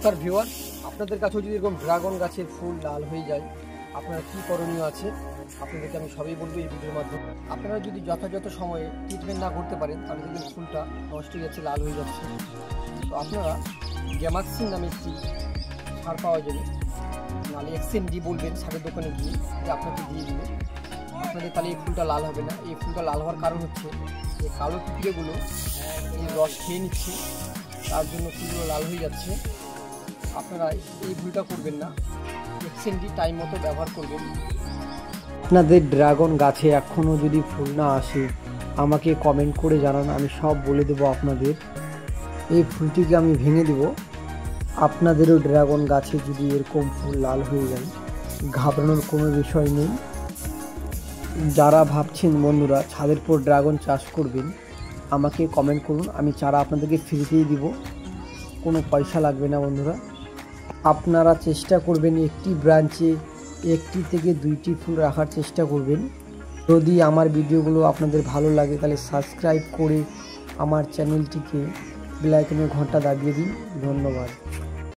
নমস্কার ভিউয়ার, আপনাদের কাছেও যদি এরকম ড্রাগন গাছের ফুল লাল হয়ে যায়, আপনারা কী করণীয় আছে আপনাদেরকে আমি সবই বলবো এই ভিডিওর মাধ্যমে। আপনারা যদি যথাযথ সময়ে ট্রিটমেন্ট না করতে পারেন তাহলে দেখবেন ফুলটা নষ্ট হয়ে যাচ্ছে, লাল হয়ে যাচ্ছে। তো আপনারা গ্যামাক্সিন নামে একটি সার পাওয়া যাবে, নাহলে এক্সএনডি বলবেন সারের দোকানে গিয়ে, যে আপনাকে দিয়ে দিবে। আপনাদের তাহলে এই ফুলটা লাল হবে না। এই ফুলটা লাল হওয়ার কারণ হচ্ছে এই কালো পিঁপড়েগুলো এই রস খেয়ে নিচ্ছে, তার জন্য ফুলগুলো লাল হয়ে যাচ্ছে। আপনারা এই ভুলটা করবেন না, এক্সএনডি টাইম মতো ব্যবহার করবেন। আপনাদের ড্রাগন গাছে এখনও যদি ফুল না আসে আমাকে কমেন্ট করে জানান, আমি সব বলে দেবো আপনাদের। এই ফুলটিকে আমি ভেঙে দেব। আপনাদেরও ড্রাগন গাছে যদি এরকম ফুল লাল হয়ে যায়, ঘাবড়ানোর কোনো বিষয় নেই। যারা ভাবছেন বন্ধুরা ছাদের পর ড্রাগন চাষ করবেন, আমাকে কমেন্ট করুন, আমি চারা আপনাদেরকে ফ্রিতেই দিব, কোনো পয়সা লাগবে না বন্ধুরা। আপনারা চেষ্টা করবেন একটি ব্রাঞ্চে 1টি থেকে 2টি ফুল রাখার চেষ্টা করবেন। যদি আমার ভিডিওগুলো আপনাদের ভালো লাগে তাহলে সাবস্ক্রাইব করে আমার চ্যানেলটিকে বেল আইকনের ঘন্টা দাবিয়ে দিন। ধন্যবাদ।